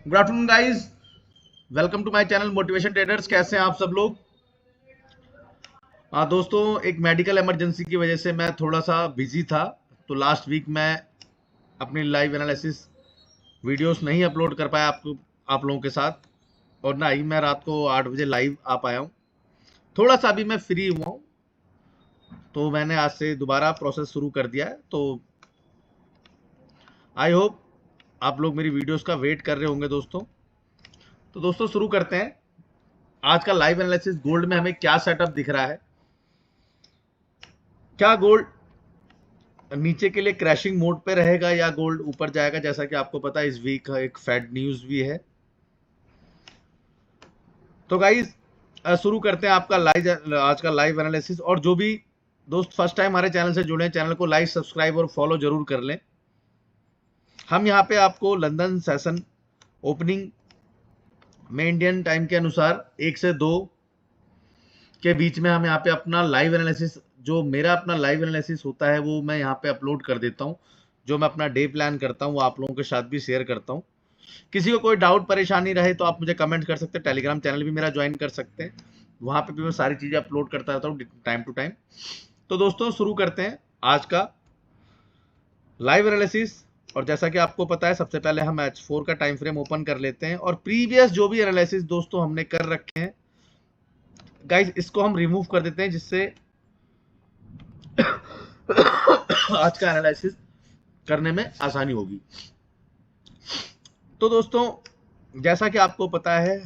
Good afternoon guys, welcome to my channel motivation traders. कैसे हैं आप सब लोग? हाँ दोस्तों, एक मेडिकल इमरजेंसी की वजह से मैं थोड़ा सा बिजी था। तो लास्ट वीक मैं अपनी लाइव एनालिसिस वीडियोस नहीं अपलोड कर पाया आप लोगों के साथ, और ना ही मैं रात को 8 बजे लाइव आ पाया हूँ। थोड़ा सा अभी मैं फ्री हुआ हूँ, तो मैंने आज से दोबारा प्रोसेस शुरू कर दिया है। तो आई होप आप लोग मेरी वीडियोस का वेट कर रहे होंगे दोस्तों। तो दोस्तों शुरू करते हैं आज का लाइव एनालिसिस। गोल्ड में हमें क्या सेटअप दिख रहा है? क्या गोल्ड नीचे के लिए क्रैशिंग मोड पे रहेगा या गोल्ड ऊपर जाएगा? जैसा कि आपको पता है इस वीक एक फेड न्यूज भी है। तो गाइस शुरू करते हैं आपका लाइव आज का लाइव एनालिसिस। और जो भी दोस्त फर्स्ट टाइम हमारे चैनल से जुड़े हैं, चैनल को लाइक सब्सक्राइब और फॉलो जरूर कर लें। हम यहाँ पे आपको लंदन सेशन ओपनिंग में इंडियन टाइम के अनुसार 1 से 2 के बीच में हम यहाँ पे अपना लाइव एनालिसिस, जो मेरा अपना लाइव एनालिसिस होता है वो मैं यहाँ पे अपलोड कर देता हूँ। जो मैं अपना डे प्लान करता हूँ वो आप लोगों के साथ भी शेयर करता हूँ। किसी को कोई डाउट परेशानी रहे तो आप मुझे कमेंट कर सकते हैं। टेलीग्राम चैनल भी मेरा ज्वाइन कर सकते हैं, वहां पे भी मैं सारी चीजें अपलोड करता रहता हूँ टाइम टू टाइम। तो दोस्तों शुरू करते हैं आज का लाइव एनालिसिस। और जैसा कि आपको पता है, सबसे पहले हम H4 का टाइम फ्रेम ओपन कर लेते हैं। और प्रीवियस जो भी एनालिसिस दोस्तों हमने कर रखे हैं गाइस, इसको हम रिमूव कर देते हैं, जिससे आज का एनालिसिस करने में आसानी होगी। तो दोस्तों जैसा कि आपको पता है,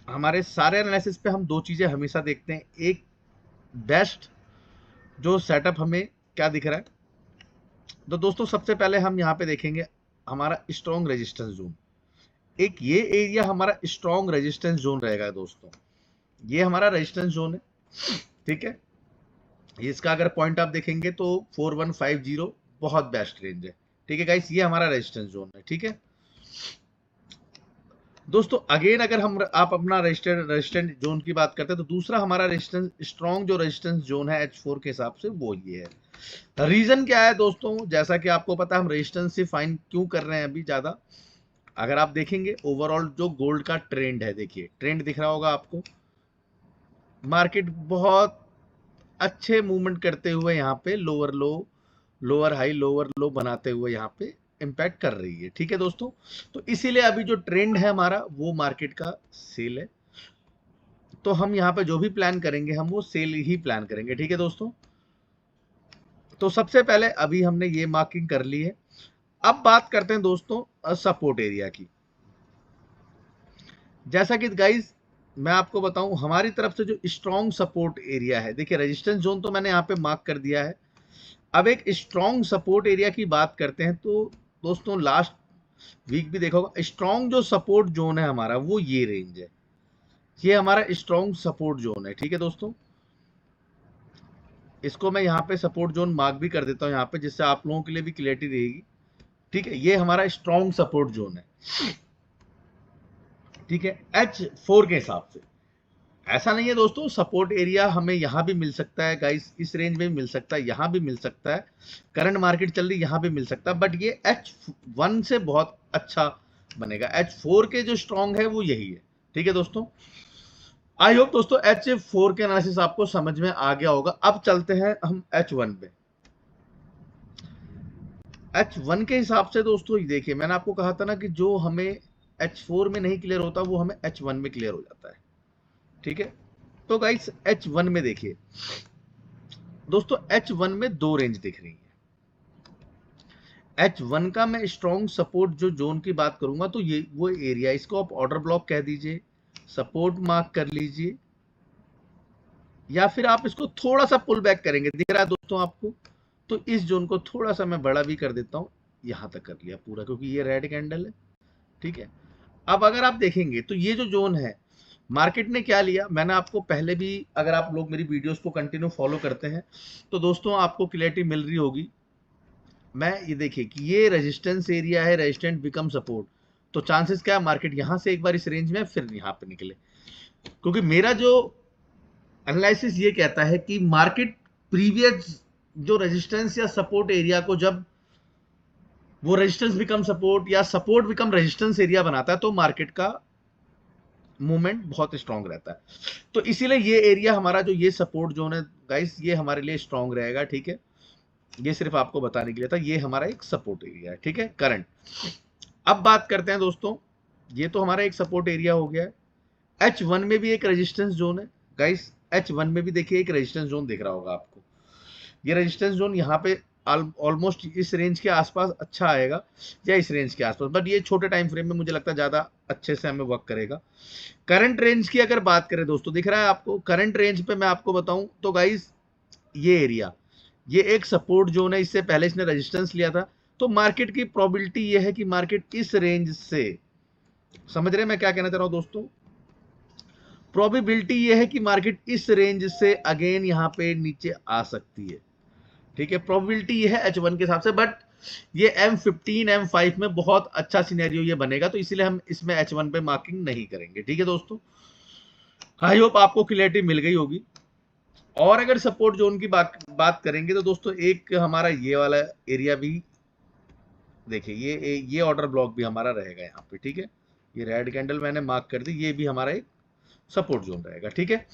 हमारे सारे एनालिसिस पे हम दो चीजें हमेशा देखते हैं। एक, बेस्ट जो सेटअप हमें क्या दिख रहा है। तो दोस्तों सबसे पहले हम यहाँ पे देखेंगे हमारा स्ट्रॉन्ग रेजिस्टेंस जोन। एक ये एरिया हमारा स्ट्रॉन्ग रेजिस्टेंस जोन रहेगा दोस्तों। ये हमारा रेजिस्टेंस जोन है, ठीक है। इसका अगर पॉइंट आप देखेंगे तो 4150 बहुत बेस्ट रेंज है, ठीक है गाइस। ये हमारा रेजिस्टेंस जोन है, ठीक है दोस्तों। अगेन अगर हम आप अपना रेजिस्टेंस जोन की बात करते हैं, तो दूसरा हमारा रेजिस्टेंस स्ट्रॉन्ग जो रेजिस्टेंस जोन है H4 के हिसाब से वो ये है। रीजन क्या है दोस्तों? जैसा कि आपको पता है, हम रेजिस्टेंस से फाइन क्यों कर रहे हैं अभी ज्यादा। अगर आप देखेंगे ओवरऑल जो गोल्ड का ट्रेंड है, देखिए ट्रेंड दिख रहा होगा आपको। मार्केट बहुत अच्छे मूवमेंट करते हुए यहाँ पे लोअर लो, लोअर हाई, लोअर लो बनाते हुए यहाँ पे इम्पैक्ट कर रही है, ठीक है दोस्तों। तो इसीलिए अभी जो ट्रेंड है हमारा वो मार्केट का सेल है। तो हम यहाँ पे जो भी प्लान करेंगे हम वो सेल ही प्लान करेंगे, ठीक है दोस्तों। तो सबसे पहले अभी हमने ये मार्किंग कर ली है। अब बात करते हैं दोस्तों सपोर्ट एरिया की। जैसा कि गाइज मैं आपको बताऊं, हमारी तरफ से जो स्ट्रॉन्ग सपोर्ट एरिया है, देखिए रेजिस्टेंस जोन तो मैंने यहाँ पे मार्क कर दिया है। अब एक स्ट्रॉन्ग सपोर्ट एरिया की बात करते हैं। तो दोस्तों लास्ट वीक भी देखा होगा, स्ट्रॉन्ग जो सपोर्ट जोन है हमारा वो ये रेंज है। ये हमारा स्ट्रॉन्ग सपोर्ट जोन है, ठीक है दोस्तों। इसको मैं यहाँ पे सपोर्ट जोन मार्क भी कर देता हूँ यहाँ पे, जिससे आप लोगों के लिए भी क्लियरिटी रहेगी, ठीक है। ये हमारा स्ट्रॉन्ग सपोर्ट जोन है, ठीक है, H4 के हिसाब से। ऐसा नहीं है दोस्तों, सपोर्ट एरिया हमें यहाँ भी मिल सकता है गाइस, इस रेंज में भी मिल सकता है, यहाँ भी मिल सकता है। करंट मार्केट चल रही यहाँ भी मिल सकता है, बट ये H1 से बहुत अच्छा बनेगा। H4 के जो स्ट्रॉन्ग है वो यही है, ठीक है दोस्तों। आई होप दोस्तों H4 के एनालिसिस आपको समझ में आ गया होगा। अब चलते हैं हम H1 पे। H1 के हिसाब से दोस्तों देखिए, मैंने आपको कहा था ना कि जो हमें H4 में नहीं क्लियर होता वो हमें H1 में क्लियर हो जाता है, ठीक है। तो गाइस H1 में देखिए दोस्तों, H1 में दो रेंज दिख रही है। H1 का मैं स्ट्रॉन्ग सपोर्ट जो जोन की बात करूंगा, तो ये वो एरिया, इसको आप ऑर्डर ब्लॉक कह दीजिए, सपोर्ट मार्क कर लीजिए, या फिर आप इसको थोड़ा सा पुल बैक करेंगे। दिख रहा है दोस्तों आपको? तो इस जोन को थोड़ा सा मैं बड़ा भी कर देता हूं, यहां तक कर लिया पूरा, क्योंकि ये रेड कैंडल है, ठीक है। अब अगर आप देखेंगे तो ये जो जोन है, मार्केट ने क्या लिया, मैंने आपको पहले भी, अगर आप लोग मेरी वीडियोस को कंटिन्यू फॉलो करते हैं तो दोस्तों आपको क्लैरिटी मिल रही होगी। मैं ये देखिए कि ये रेजिस्टेंस एरिया है, रेजिस्टेंट बिकम सपोर्ट। तो चांसेस क्या है, मार्केट यहां से एक बार इस रेंज में फिर यहां पे निकले। क्योंकि मेरा जो एनालिसिस ये कहता है कि मार्केट प्रीवियस जो रेजिस्टेंस या सपोर्ट एरिया को जब वो रेजिस्टेंस बिकम सपोर्ट या सपोर्ट बिकम रेजिस्टेंस एरिया बनाता है, तो मार्केट का मूवमेंट बहुत स्ट्रांग रहता है। तो इसीलिए ये एरिया हमारा जो ये सपोर्ट जोन है गाइस, ये हमारे लिए स्ट्रांग रहेगा, ठीक है। ये सिर्फ आपको बताने के लिए था, ये हमारा एक सपोर्ट एरिया है, ठीक है, करंट। अब बात करते हैं दोस्तों, ये तो हमारा एक सपोर्ट एरिया हो गया है। H1 में भी एक रेजिस्टेंस जोन है गाइस, H1 में भी देखिए एक रेजिस्टेंस जोन दिख रहा होगा आपको। ये रेजिस्टेंस जोन यहाँ पे ऑलमोस्ट इस रेंज के आसपास अच्छा आएगा, या इस रेंज के आसपास, बट ये छोटे टाइम फ्रेम में मुझे लगता है ज्यादा अच्छे से हमें वर्क करेगा। करंट रेंज की अगर बात करें दोस्तों, दिख रहा है आपको करंट रेंज पे मैं आपको बताऊं तो गाइस, ये एरिया, ये एक सपोर्ट जोन है, इससे पहले इसने रेजिस्टेंस लिया था। तो मार्केट की प्रोबेबिलिटी ये है कि मार्केट इस रेंज से, समझ रहे हैं मैं क्या कहना चाह रहा हूं दोस्तों, प्रोबेबिलिटी ये है कि मार्केट इस रेंज से अगेन यहाँ पे नीचे आ सकती है, ठीक है। प्रोबेबिलिटी ये है H1 के हिसाब से, बट ये M15 M5 में बहुत अच्छा सिनेरियो ये बनेगा, तो इसीलिए हम इसमें H1 पे मार्किंग नहीं करेंगे, ठीक है दोस्तों। आई होप आपको क्लियरिटी मिल गई होगी। और अगर सपोर्ट जोन की बात करेंगे तो दोस्तों, एक हमारा ये वाला एरिया भी देखिए, ये ऑर्डर ब्लॉक भी हमारा रहेगा यहाँ पे, ठीक है। ये रेड कैंडल मैंने मार्क कर दी, ये भी हमारा एक सपोर्ट जोन रहेगा, ठीक है।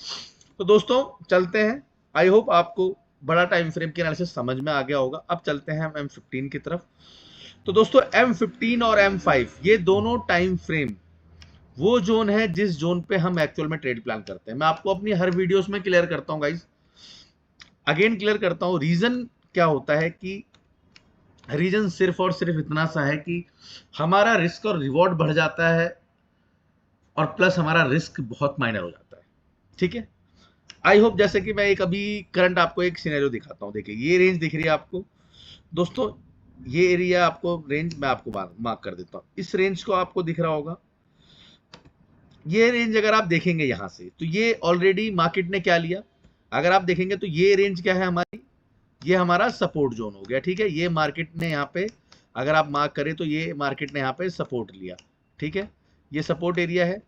तो दोस्तों चलते हैं, आई होप आपको बड़ा टाइम फ्रेम की एनालिसिस समझ में आ गया होगा। अब चलते हैं हम M15 की तरफ। तो दोस्तों M15 और M5 ये दोनों टाइम फ्रेम वो जोन है जिस जोन पे हम एक्चुअल में ट्रेड प्लान करते हैं। मैं आपको अपनी हर वीडियोस में क्लियर करता हूं गाइस, अगेन क्लियर करता हूं। रीजन क्या होता है कि रीजन सिर्फ और सिर्फ इतना सा है कि हमारा रिस्क और रिवॉर्ड बढ़ जाता है, और प्लस हमारा रिस्क बहुत माइनर हो जाता है, ठीक है। आई होप, जैसे कि मैं एक अभी करंट आपको एक सिनेरियो दिखाता हूं। देखिए ये रेंज दिख रही है आपको दोस्तों, ये एरिया आपको रेंज मैं आपको मार्क कर देता हूं। इस रेंज को आपको दिख रहा होगा, ये रेंज अगर आप देखेंगे यहां से, तो ये ऑलरेडी मार्केट ने क्या लिया, अगर आप देखेंगे तो ये रेंज क्या है हमारी, ये हमारा सपोर्ट जोन हो गया, ठीक है। ये मार्केट ने यहाँ पे अगर आप मार्क करें तो ये मार्केट ने यहाँ पे सपोर्ट लिया, ठीक है। ये सपोर्ट एरिया है,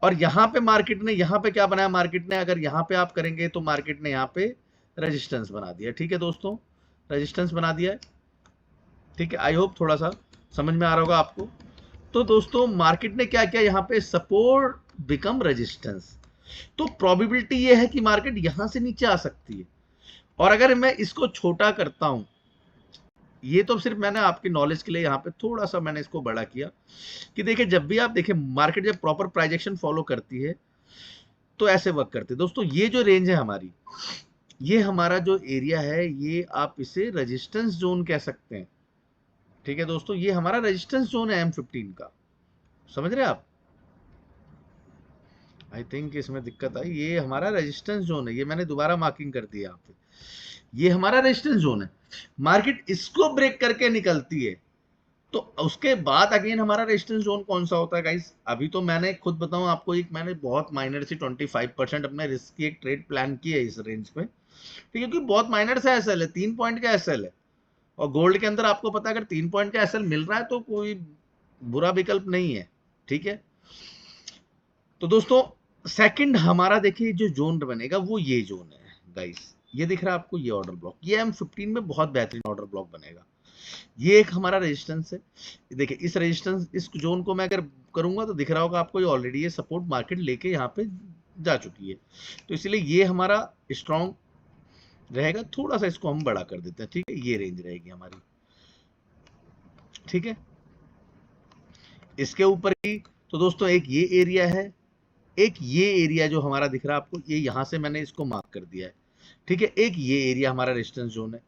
और यहाँ पे मार्केट ने यहाँ पे क्या बनाया, मार्केट ने अगर यहाँ पे आप करेंगे तो मार्केट ने यहाँ पे रेजिस्टेंस बना दिया, ठीक है दोस्तों, रेजिस्टेंस बना दिया है, ठीक है। आई होप थोड़ा सा समझ में आ रहा होगा आपको। तो दोस्तों मार्केट ने क्या किया, यहाँ पे सपोर्ट बिकम रेजिस्टेंस, तो प्रोबेबिलिटी ये है कि मार्केट यहां से नीचे आ सकती है। और अगर मैं इसको छोटा करता हूं, ये तो सिर्फ मैंने आपकी नॉलेज के लिए यहाँ पे थोड़ा सा मैंने इसको बड़ा किया, कि देखिए जब भी आप देखें मार्केट जब प्रॉपर प्राइजेक्शन फॉलो करती है तो ऐसे वर्क करते हैं दोस्तों। ये जो रेंज है हमारी, ये हमारा जो एरिया है, ये आप इसे रेजिस्टेंस जोन कह सकते हैं, ठीक है दोस्तों। ये हमारा रेजिस्टेंस जोन है M15 का, समझ रहे हैं आप। आई थिंक इसमें दिक्कत आई, ये हमारा रेजिस्टेंस जोन है, ये मैंने दोबारा मार्किंग कर दिया यहाँ पे, ये हमारा रेजिस्टेंस जोन है। मार्केट इसको ब्रेक करके निकलती है तो उसके बाद अगेन हमारा रेजिस्टेंस जोन कौन सा होता है गाइस, अभी तो मैंने खुद बताऊं आपको, एक मैंने बहुत माइनर सी 25% अपने रिस्क की एक ट्रेड प्लान की है इस रेंज पे, ठीक है, क्योंकि बहुत माइनर सा एसएल है, 3 पॉइंट का एसएल है। और गोल्ड के अंदर आपको पता है अगर 3 पॉइंट का एसएल मिल रहा है तो कोई बुरा विकल्प नहीं है, ठीक है। तो दोस्तों सेकंड हमारा देखिए जो जोन बनेगा वो ये जोन है गाइस, ये दिख रहा है आपको, ये ऑर्डर ब्लॉक, ये M15 में बहुत बेहतरीन ऑर्डर ब्लॉक बनेगा। ये एक हमारा रेजिस्टेंस है, देखिए इस रेजिस्टेंस, इस जोन को मैं अगर करूंगा तो दिख रहा होगा आपको, ये ऑलरेडी ये सपोर्ट मार्केट लेके यहाँ पे जा चुकी है, तो इसलिए ये हमारा स्ट्रॉन्ग रहेगा। थोड़ा सा इसको हम बड़ा कर देते हैं, ठीक है, ये रेंज रहेगी हमारी, ठीक है। इसके ऊपर ही तो दोस्तों एक ये एरिया है, एक ये एरिया जो हमारा दिख रहा है आपको, ये यहां से मैंने इसको मार्क कर दिया है, ठीक है। एक ये एरिया हमारा रेजिस्टेंस जोन है,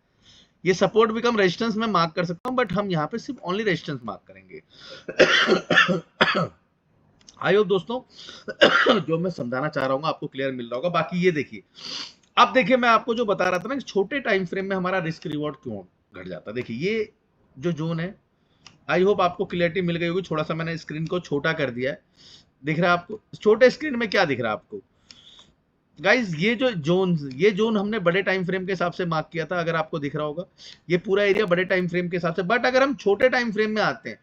ये सपोर्ट बिकम रेजिस्टेंस में मार्क कर सकता हूं, बट हम यहाँ पे सिर्फ ओनली रेजिस्टेंस मार्क करेंगे। आई होप दोस्तों जो मैं समझाना चाह रहा हूँ आपको क्लियर मिल रहा होगा। बाकी ये देखिए, अब देखिए मैं आपको जो बता रहा था ना, छोटे टाइम फ्रेम में हमारा रिस्क रिवॉर्ड क्यों घट जाता है। देखिए ये जो जोन है, आई होप आपको क्लियरिटी मिल गई होगी। थोड़ा सा मैंने स्क्रीन को छोटा कर दिया है, दिख रहा है आपको छोटे स्क्रीन में क्या दिख रहा है आपको गाइज, ये जोन हमने बड़े टाइम फ्रेम के हिसाब से मार्क किया था, अगर आपको दिख रहा होगा ये पूरा एरिया बड़े टाइम फ्रेम के हिसाब से। बट अगर हम छोटे टाइम फ्रेम में आते हैं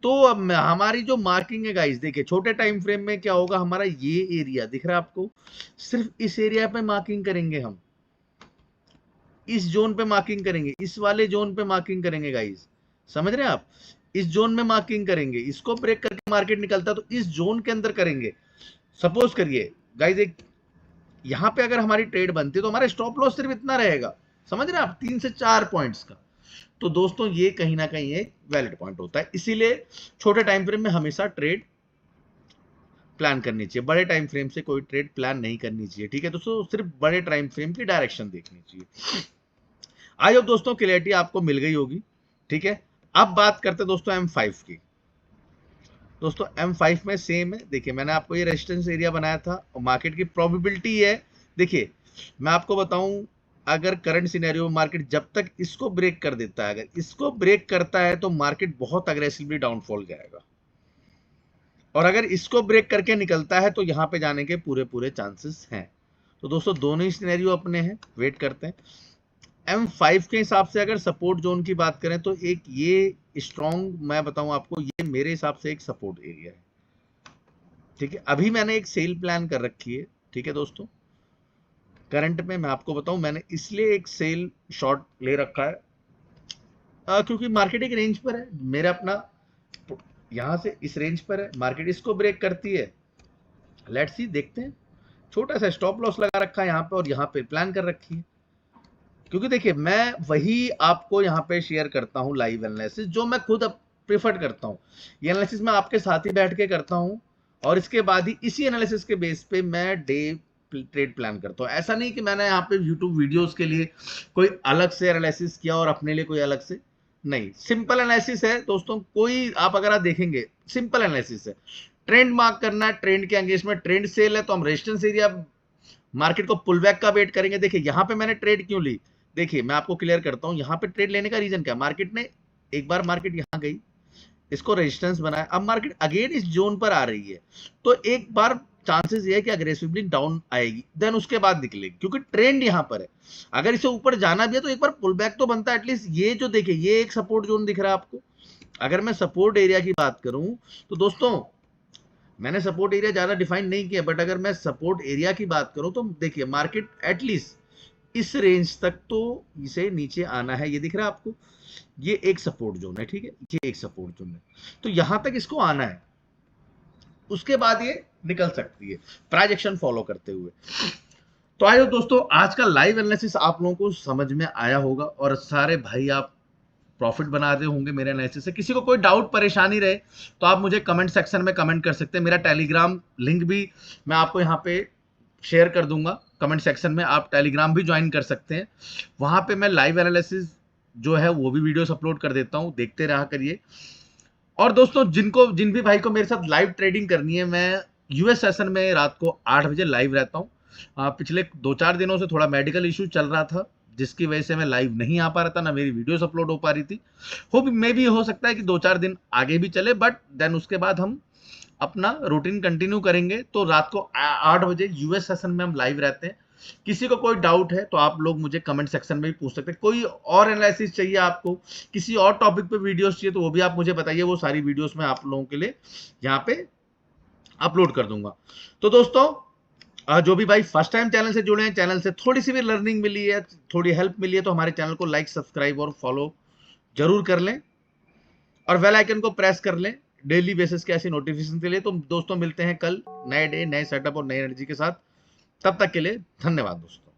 तो अब हमारी जो मार्किंग है गाइज, देखिए छोटे टाइम फ्रेम में क्या होगा, हमारा ये एरिया दिख रहा है आपको, सिर्फ इस एरिया पे मार्किंग करेंगे हम, इस जोन पे मार्किंग करेंगे, इस वाले जोन पे मार्किंग करेंगे गाइज, समझ रहे हैं आप? इस जोन में मार्किंग करेंगे, इसको ब्रेक करके मार्केट निकलता तो इस जोन के अंदर करेंगे। सपोज करिए गाइस, एक यहां पे अगर हमारी ट्रेड बनती है तो हमारा स्टॉप लॉस सिर्फ इतना रहेगा, समझ रहे हैं आप, 3 से 4 पॉइंट्स का। तो दोस्तों ये कहीं ना कहीं एक वैलिड पॉइंट होता है, इसीलिए छोटे टाइम फ्रेम में हमेशा ट्रेड प्लान करनी चाहिए, बड़े टाइम फ्रेम से कोई ट्रेड प्लान नहीं करनी चाहिए। ठीक है दोस्तों, सिर्फ बड़े टाइम फ्रेम की डायरेक्शन देखनी चाहिए। आई होप दोस्तों क्लियरिटी आपको मिल गई होगी। ठीक है, अब बात करते हैं दोस्तों M5 की। दोस्तों M5 में सेम है, देखिए मैंने आपको ये रेजिस्टेंस एरिया बनाया था और मार्केट की प्रोबेबिलिटी है। देखिए मैं आपको बताऊं, अगर करंट सिनेरियो में मार्केट जब तक इसको ब्रेक कर देता है, अगर इसको ब्रेक करता है तो मार्केट बहुत अग्रेसिवली डाउनफॉल जाएगा, और अगर इसको ब्रेक करके निकलता है तो यहाँ पे जाने के पूरे पूरे चांसेस हैं। तो दोस्तों दोनों ही सिनेरियो अपने हैं, वेट करते हैं। M5 के हिसाब से अगर सपोर्ट जोन की बात करें तो एक ये स्ट्रॉन्ग, मैं बताऊं आपको, ये मेरे हिसाब से एक सपोर्ट एरिया है। ठीक है, अभी मैंने एक सेल प्लान कर रखी है। ठीक है दोस्तों, करंट में मैं आपको बताऊं, मैंने इसलिए एक सेल शॉर्ट ले रखा है क्योंकि मार्केट एक रेंज पर है, मेरा अपना यहां से इस रेंज पर है, मार्केट इसको ब्रेक करती है, लेट्स सी, देखते हैं। छोटा सा स्टॉप लॉस लगा रखा है यहाँ पे और यहाँ पे प्लान कर रखी है, क्योंकि देखिए मैं वही आपको यहाँ पे शेयर करता हूँ लाइव एनालिसिस, जो मैं खुद प्रेफर करता हूँ। ये एनालिसिस मैं आपके साथ ही बैठ के करता हूँ और इसके बाद ही इसी एनालिसिस के बेस पे मैं डे ट्रेड प्लान करता हूँ। ऐसा नहीं कि मैंने यहाँ पे यूट्यूब वीडियोस के लिए कोई अलग से एनालिसिस किया और अपने लिए कोई अलग से, नहीं, सिंपल एनालिसिस है दोस्तों। कोई आप अगर आप देखेंगे सिंपल एनालिसिस है, ट्रेंड मार्क करना है, ट्रेंड के एंगेज में ट्रेंड सेल है तो हम रेजिस्टेंस एरिया मार्केट को पुल बैक का वेट करेंगे। देखिए यहाँ पे मैंने ट्रेड क्यों ली, देखिए मैं आपको क्लियर करता हूँ, यहाँ पे ट्रेड लेने का रीजन क्या, मार्केट ने एक बार मार्केट यहाँ गई, इसको रेजिस्टेंस बनाया, अब मार्केट अगेन इस जोन पर आ रही है, तो एक बार चांसेस ये है कि अग्रेसिवली डाउन आएगी, देन उसके बाद निकलेगी, क्योंकि ट्रेंड यहाँ पर है। अगर इसे ऊपर जाना भी है तो एक बार पुल बैक तो बनता है एटलीस्ट। ये जो देखिए ये एक सपोर्ट जोन दिख रहा है आपको। अगर मैं सपोर्ट एरिया की बात करूं तो दोस्तों मैंने सपोर्ट एरिया ज्यादा डिफाइन नहीं किया, बट अगर मैं सपोर्ट एरिया की बात करूं तो देखिए मार्केट एटलीस्ट इस रेंज तक तो इसे नीचे आना है, ये दिख रहा है आपको, ये एक सपोर्ट जोन है। ठीक है, ये एक सपोर्ट जोन है, तो यहां तक इसको आना है, उसके बाद ये निकल सकती है प्राइस एक्शन फॉलो करते हुए। तो आइए दोस्तों, आज का लाइव एनालिसिस आप लोगों को समझ में आया होगा और सारे भाई आप प्रॉफिट बना रहे होंगे मेरे एनालिसिस से। किसी को कोई डाउट परेशानी रहे तो आप मुझे कमेंट सेक्शन में कमेंट कर सकते हैं। मेरा टेलीग्राम लिंक भी मैं आपको यहाँ पे शेयर कर दूंगा कमेंट सेक्शन में, आप टेलीग्राम भी ज्वाइन कर सकते हैं। वहां पे मैं लाइव एनालिसिस जो है वो भी वीडियोस अपलोड कर देता हूँ, देखते रहा करिए। और दोस्तों जिन भी भाई को मेरे साथ लाइव ट्रेडिंग करनी है, मैं यूएस सेशन में रात को 8 बजे लाइव रहता हूँ। पिछले 2-4 दिनों से थोड़ा मेडिकल इशू चल रहा था, जिसकी वजह से मैं लाइव नहीं आ पा रहा था, ना मेरी वीडियोस अपलोड हो पा रही थी। मे भी हो सकता है कि 2-4 दिन आगे भी चले, बट देन उसके बाद हम अपना रूटीन कंटिन्यू करेंगे। तो रात को 8 बजे यूएस सेशन में हम लाइव रहते हैं। किसी को कोई डाउट है तो आप लोग मुझे कमेंट सेक्शन में भी पूछ सकते हैं। कोई और एनालिसिस चाहिए आपको, किसी और टॉपिक पे वीडियोस चाहिए तो वो भी आप मुझे बताइए, वो सारी वीडियोस मैं आप लोगों के लिए यहाँ पे अपलोड कर दूंगा। तो दोस्तों जो भी भाई फर्स्ट टाइम चैनल से जुड़े हैं, चैनल से थोड़ी सी भी लर्निंग मिली है, थोड़ी हेल्प मिली है, तो हमारे चैनल को लाइक, सब्सक्राइब और फॉलो जरूर कर लें और बेल आइकन को प्रेस कर लें डेली बेसिस के ऐसी नोटिफिकेशन के लिए। तो दोस्तों मिलते हैं कल नए डे, नए सेटअप और नई एनर्जी के साथ। तब तक के लिए धन्यवाद दोस्तों।